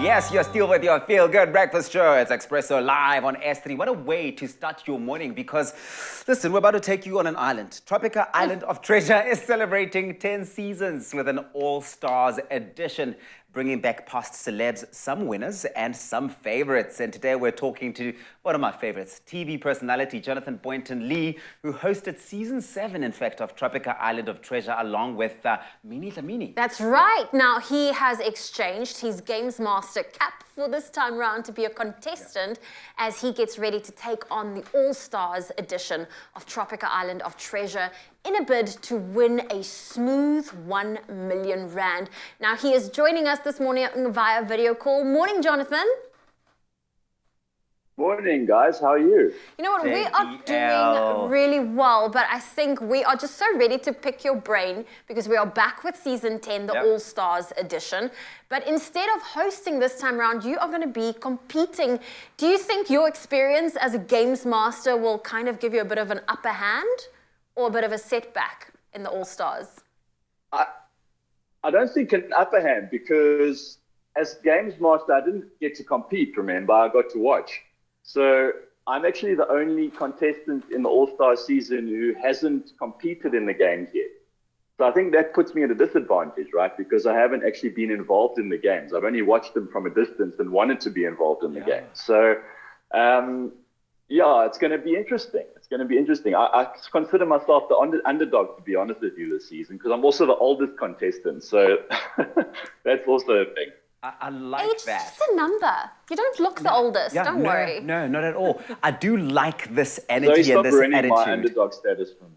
Yes, you're still with your Feel Good Breakfast Show. It's Expresso live on S3. What a way to start your morning because, listen, we're about to take you on an island. Tropika Island of Treasure is celebrating 10 seasons with an all-stars edition, bringing back past celebs, some winners and some favorites. And today we're talking to one of my favorites, TV personality Jonathan Boynton Lee, who hosted season 7, in fact, of Tropika Island of Treasure along with Mini Lamini. That's right. Now, he has exchanged his Games Master cap for this time round to be a contestant as he gets ready to take on the All-Stars edition of Tropika Island of Treasure in a bid to win a smooth 1 million rand. Now, he is joining us this morning via video call. Morning, Jonathan. Morning, guys. How are you? You know what? We are doing really well, but I think we are just so ready to pick your brain because we are back with season 10, the All-Stars edition. But instead of hosting this time around, you are going to be competing. Do you think your experience as a Games Master will kind of give you a bit of an upper hand or a bit of a setback in the All-Stars? I don't think an upper hand because as Games Master, I didn't get to compete, remember? I got to watch. So I'm actually the only contestant in the All-Star season who hasn't competed in the games yet. So I think that puts me at a disadvantage, right? Because I haven't actually been involved in the games. I've only watched them from a distance and wanted to be involved in the games. So, yeah, it's going to be interesting. It's going to be interesting. I consider myself the underdog, to be honest with you, this season, because I'm also the oldest contestant. So that's also a thing. I like Age that. is just a number. You don't look the oldest. Don't worry. No, not at all. I do like this energy and this attitude. My underdog status from me.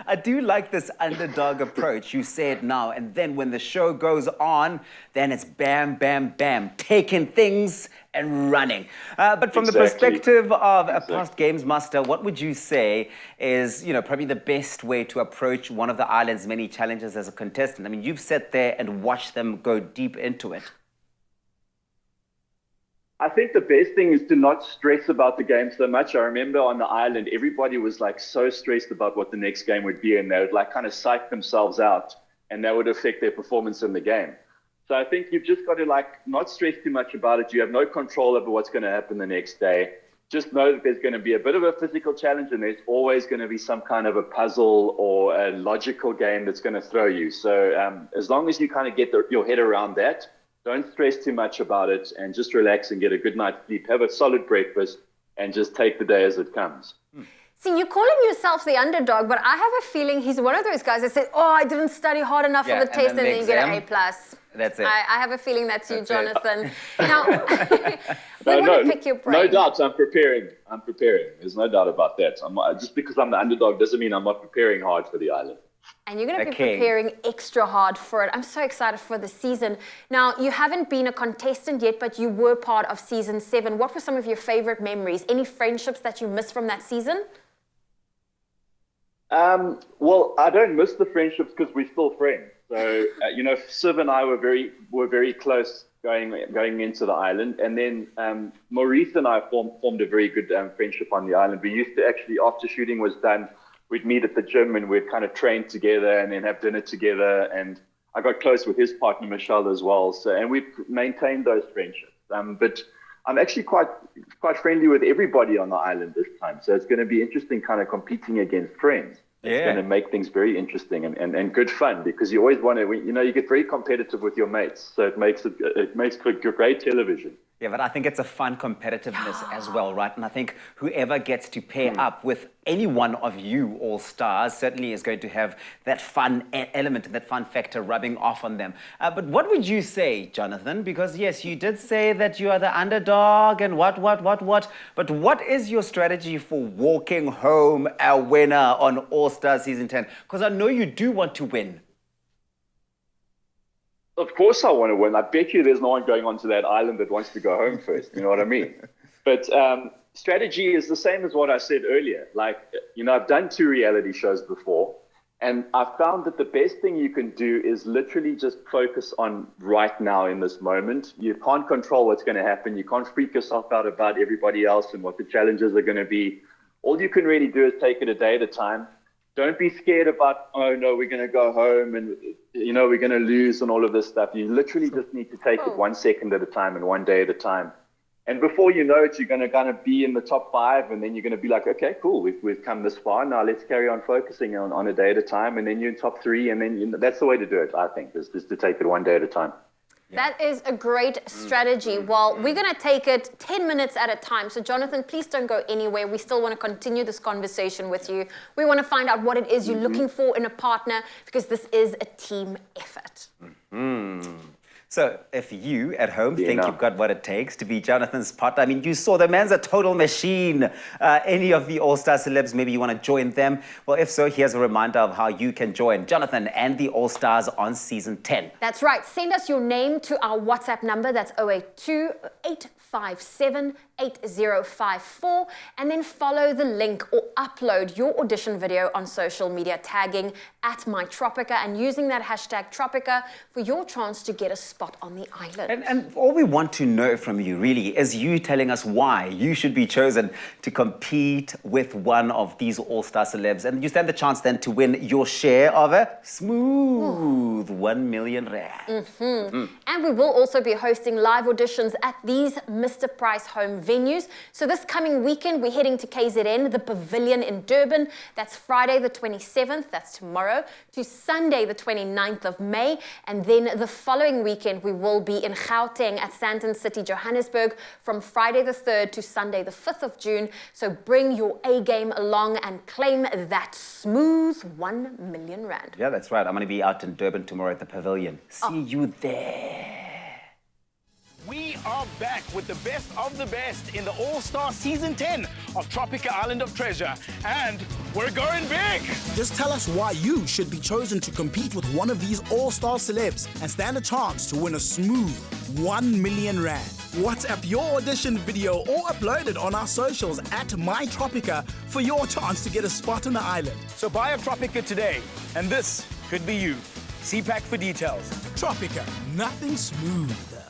I do like this underdog approach. You say it now, and then when the show goes on, then it's bam, bam, bam, taking things and running. But from the perspective of a past Games Master, what would you say is, you know, probably the best way to approach one of the island's many challenges as a contestant? I mean, you've sat there and watched them go deep into it. I think the best thing is to not stress about the game so much. I remember on the island, everybody was like so stressed about what the next game would be, and they would like kind of psych themselves out, and that would affect their performance in the game. So I think you've just got to like not stress too much about it. You have no control over what's going to happen the next day. Just know that there's going to be a bit of a physical challenge, and there's always going to be some kind of a puzzle or a logical game that's going to throw you. So as long as you kind of get your head around that, don't stress too much about it and just relax and get a good night's sleep. Have a solid breakfast and just take the day as it comes. See, you're calling yourself the underdog, but I have a feeling he's one of those guys that said, oh, I didn't study hard enough for the test and then you get an A+. That's it. I have a feeling that's you, Jonathan. Now, we want to pick your brain. No doubt, I'm preparing. There's no doubt about that. Just because I'm the underdog doesn't mean I'm not preparing hard for the island. And you're going to be preparing extra hard for it. I'm so excited for the season. Now, you haven't been a contestant yet, but you were part of season 7. What were some of your favorite memories? Any friendships that you missed from that season? Well, I don't miss the friendships because we're still friends. So, you know, Siv and I were very close going into the island. And then Maurice and I formed a very good friendship on the island. We used to actually, after shooting was done, we'd meet at the gym and we'd kind of train together and then have dinner together. And I got close with his partner, Michelle, as well. So, and we've maintained those friendships. But I'm actually quite friendly with everybody on the island this time. So it's going to be interesting kind of competing against friends. It's going to make things very interesting and good fun because you always want to, you know, you get very competitive with your mates. So it makes for great television. Yeah, but I think it's a fun competitiveness as well, right? And I think whoever gets to pair up with any one of you all-stars certainly is going to have that fun element and that fun factor rubbing off on them. But what would you say, Jonathan? Because yes, you did say that you are the underdog and what. But what is your strategy for walking home a winner on All-Star Season 10? Because I know you do want to win. Of course I want to win. I bet you there's no one going onto that island that wants to go home first. You know what I mean? But strategy is the same as what I said earlier. Like, you know, I've done 2 reality shows before, and I've found that the best thing you can do is literally just focus on right now in this moment. You can't control what's going to happen. You can't freak yourself out about everybody else and what the challenges are going to be. All you can really do is take it a day at a time. Don't be scared about, oh no, we're going to go home and we're going to lose and all of this stuff. You literally just need to take it 1 second at a time and 1 day at a time. And before you know it, you're going to kind of be in the top 5, and then you're going to be like, okay, cool, we've come this far. Now let's carry on focusing on a day at a time, and then you're in top 3, and then that's the way to do it, I think, is just to take it 1 day at a time. That is a great strategy. Well, we're going to take it 10 minutes at a time. So, Jonathan, please don't go anywhere. We still want to continue this conversation with you. We want to find out what it is you're looking for in a partner, because this is a team effort. So if you at home think you've got what it takes to be Jonathan's partner, I mean, you saw the man's a total machine. Any of the All-Star celebs, maybe you want to join them? Well, if so, here's a reminder of how you can join Jonathan and the All-Stars on season 10. That's right. Send us your name to our WhatsApp number. That's 082-857-8054. And then follow the link or upload your audition video on social media, tagging @myTropika and using that hashtag Tropika for your chance to get a spot on the island. And all we want to know from you really is you telling us why you should be chosen to compete with one of these All-Star celebs. And you stand the chance then to win your share of a smooth 1 million rand. And we will also be hosting live auditions at these Mr. Price home venues. So this coming weekend, we're heading to KZN, the Pavilion in Durban. That's Friday the 27th, that's tomorrow, to Sunday the 29th of May. And then the following weekend, we will be in Gauteng at Sandton City, Johannesburg, from Friday the 3rd to Sunday the 5th of June. So bring your A game along and claim that smooth 1 million rand. Yeah, that's right. I'm going to be out in Durban tomorrow at the Pavilion. See you there. We are back with the best of the best in the All-Star Season 10 of Tropika Island of Treasure. And we're going big! Just tell us why you should be chosen to compete with one of these all-star celebs and stand a chance to win a smooth 1 million rand. WhatsApp your audition video or upload it on our socials @myTropika for your chance to get a spot on the island. So buy a Tropika today, and this could be you. See pack for details. Tropika, nothing smoother.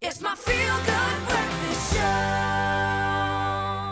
It's my feel-good breakfast show.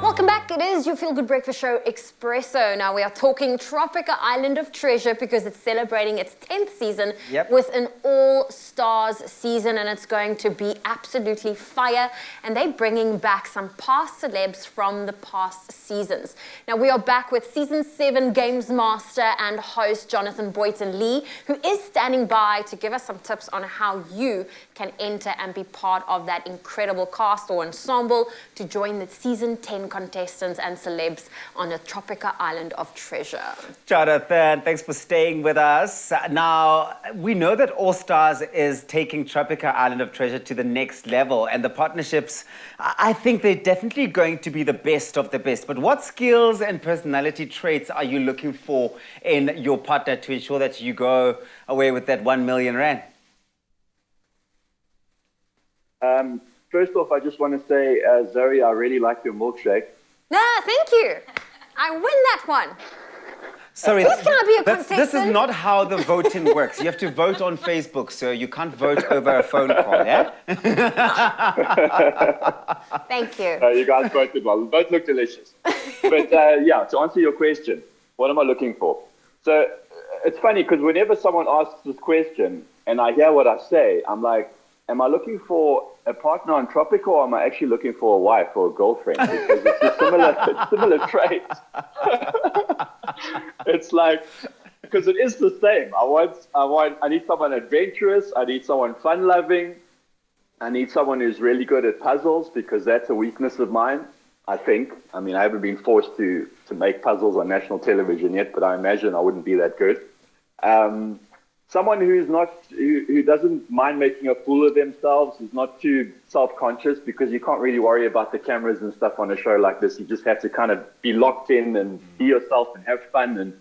Welcome back. It is your Feel Good Breakfast Show, Expresso. Now we are talking Tropika Island of Treasure because it's celebrating its 10th season with an all-stars season, and it's going to be absolutely fire. And they're bringing back some past celebs from the past seasons. Now we are back with Season 7 Games Master and host Jonathan Boynton Lee, who is standing by to give us some tips on how you can enter and be part of that incredible cast or ensemble to join the Season 10 contestants and celebs on the Tropika Island of Treasure. Jonathan, thanks for staying with us. Now, we know that All Stars is taking Tropika Island of Treasure to the next level, and the partnerships, I think they're definitely going to be the best of the best. But what skills and personality traits are you looking for in your partner to ensure that you go away with that 1 million rand? First off, I just want to say, Zoe, I really like your milkshake. Thank you. I win that one. Sorry, Who's gonna be a this is contestant? not how the voting works. You have to vote on Facebook, so you can't vote over a phone call, yeah? Thank you. You guys voted well. Both look delicious. But yeah, to answer your question, what am I looking for? So it's funny because whenever someone asks this question and I hear what I say, I'm like, am I looking for a partner on Tropika, or am I actually looking for a wife or a girlfriend? Because it's a similar trait. It's like, because it is the same. I need someone adventurous. I need someone fun-loving. I need someone who's really good at puzzles, because that's a weakness of mine, I think. I mean, I haven't been forced to make puzzles on national television yet, but I imagine I wouldn't be that good. Someone who doesn't mind making a fool of themselves, who's not too self-conscious, because you can't really worry about the cameras and stuff on a show like this. You just have to kind of be locked in and be yourself and have fun and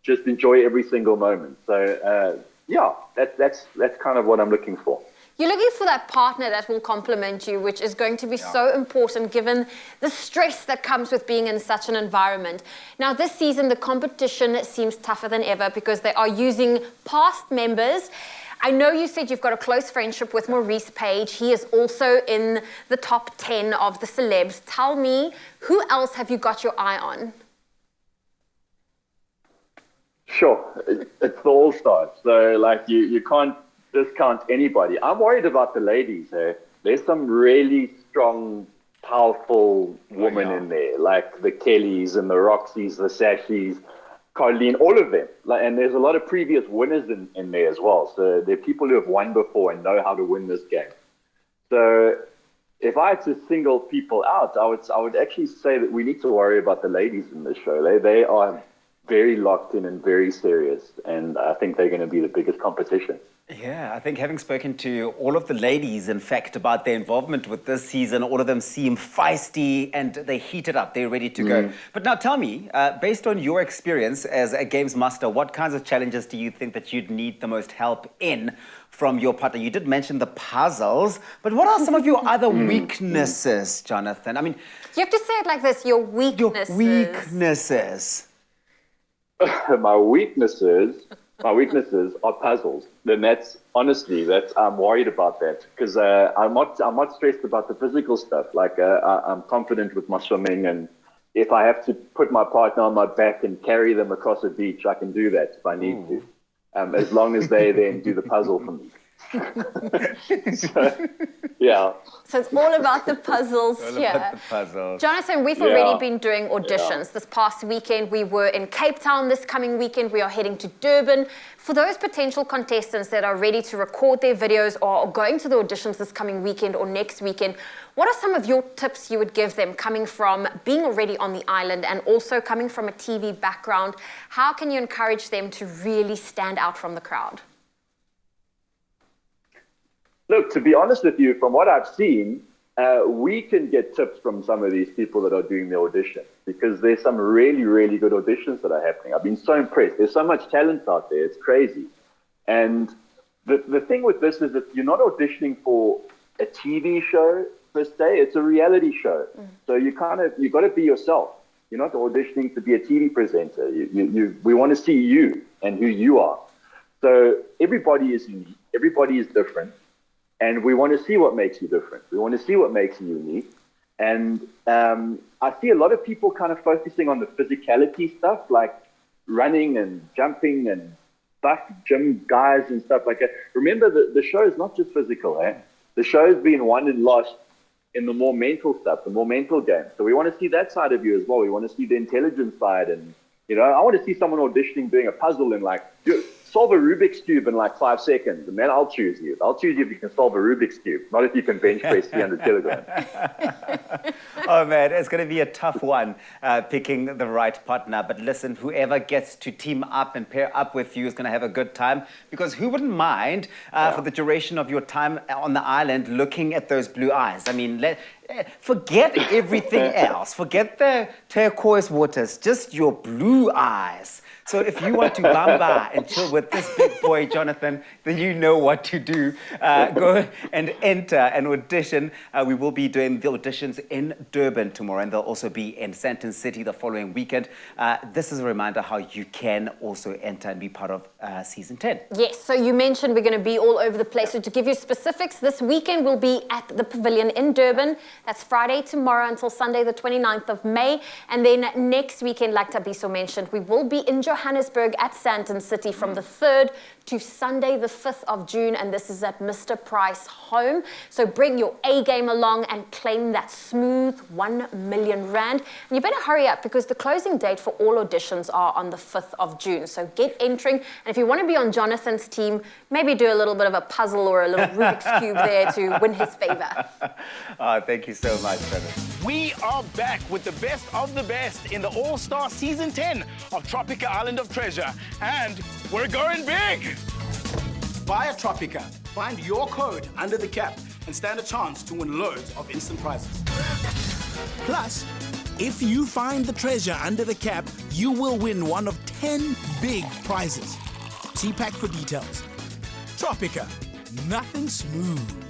just enjoy every single moment. So yeah, that's kind of what I'm looking for. You're looking for that partner that will complement you, which is going to be so important given the stress that comes with being in such an environment. Now, this season, the competition seems tougher than ever because they are using past members. I know you said you've got a close friendship with Maurice Page. He is also in the top 10 of the celebs. Tell me, who else have you got your eye on? Sure, it's the All Stars, so like you can't discount anybody. I'm worried about the ladies. There's some really strong, powerful women in there, like the Kellys and the Roxys, the Sashis, Colleen, all of them. Like, and there's a lot of previous winners in there as well. So they're people who have won before and know how to win this game. So if I had to single people out, I would actually say that we need to worry about the ladies in this show. They are very locked in and very serious, and I think they're going to be the biggest competition. Yeah, I think having spoken to all of the ladies, in fact, about their involvement with this season, all of them seem feisty and they heat it up. They're ready to go. But now tell me, based on your experience as a games master, what kinds of challenges do you think that you'd need the most help in from your partner? You did mention the puzzles, but what are some of your other weaknesses, Jonathan? I mean, You have to say it like this, your weaknesses. your weaknesses. My weaknesses are puzzles. Then I'm worried about that because I'm not stressed about the physical stuff. Like I'm confident with my swimming, and if I have to put my partner on my back and carry them across a beach, I can do that if I need to, as long as they then do the puzzle for me. So, yeah. So it's all about the puzzles here. The puzzles. Jonathan, we've already been doing auditions. This past weekend, we were in Cape Town. This coming weekend, we are heading to Durban. For those potential contestants that are ready to record their videos or are going to the auditions this coming weekend or next weekend, what are some of your tips you would give them coming from being already on the island and also coming from a TV background? How can you encourage them to really stand out from the crowd? Look, to be honest with you, from what I've seen, we can get tips from some of these people that are doing the audition because there's some really, really good auditions that are happening. I've been so impressed. There's so much talent out there. It's crazy. And the thing with this is that you're not auditioning for a TV show per se. It's a reality show. So you got to be yourself. You're not auditioning to be a TV presenter. We want to see you and who you are. So everybody is unique. Everybody is different. And we want to see what makes you different. We want to see what makes you unique. And I see a lot of people kind of focusing on the physicality stuff, like running and jumping and buff gym guys and stuff like that. Remember, the show is not just physical. The show has been won and lost in the more mental stuff, the more mental game. So we want to see that side of you as well. We want to see the intelligence side. And, I want to see someone auditioning doing a puzzle and solve a Rubik's Cube in like 5 seconds, and then I'll choose you. I'll choose you if you can solve a Rubik's Cube, not if you can bench press 300 kilograms. Oh, man, it's going to be a tough one picking the right partner. But listen, whoever gets to team up and pair up with you is going to have a good time, because who wouldn't mind for the duration of your time on the island looking at those blue eyes? I mean, forget everything else. Forget the turquoise waters, just your blue eyes. So if you want to bamba and chill with this big boy, Jonathan, then you know what to do. Go and enter an audition. We will be doing the auditions in Durban tomorrow, and they'll also be in Sandton City the following weekend. This is a reminder how you can also enter and be part of Season 10. Yes, so you mentioned we're going to be all over the place. So to give you specifics, this weekend we'll be at the Pavilion in Durban. That's Friday tomorrow until Sunday the 29th of May. And then next weekend, like Tabiso mentioned, we will be in Johannesburg at Sandton City from the 3rd to Sunday the 5th of June, and this is at Mr. Price Home. So bring your A game along and claim that smooth 1 million rand. And you better hurry up, because the closing date for all auditions are on the 5th of June. So get entering, and if you want to be on Jonathan's team, maybe do a little bit of a puzzle or a little Rubik's Cube there to win his favor. Thank you so much, Jonathan. We are back with the best in the All-Star Season 10 of Tropika Island of Treasure. And we're going big! Buy a Tropika, find your code under the cap, and stand a chance to win loads of instant prizes. Plus, if you find the treasure under the cap, you will win one of 10 big prizes. See pack for details. Tropika, nothing smooth.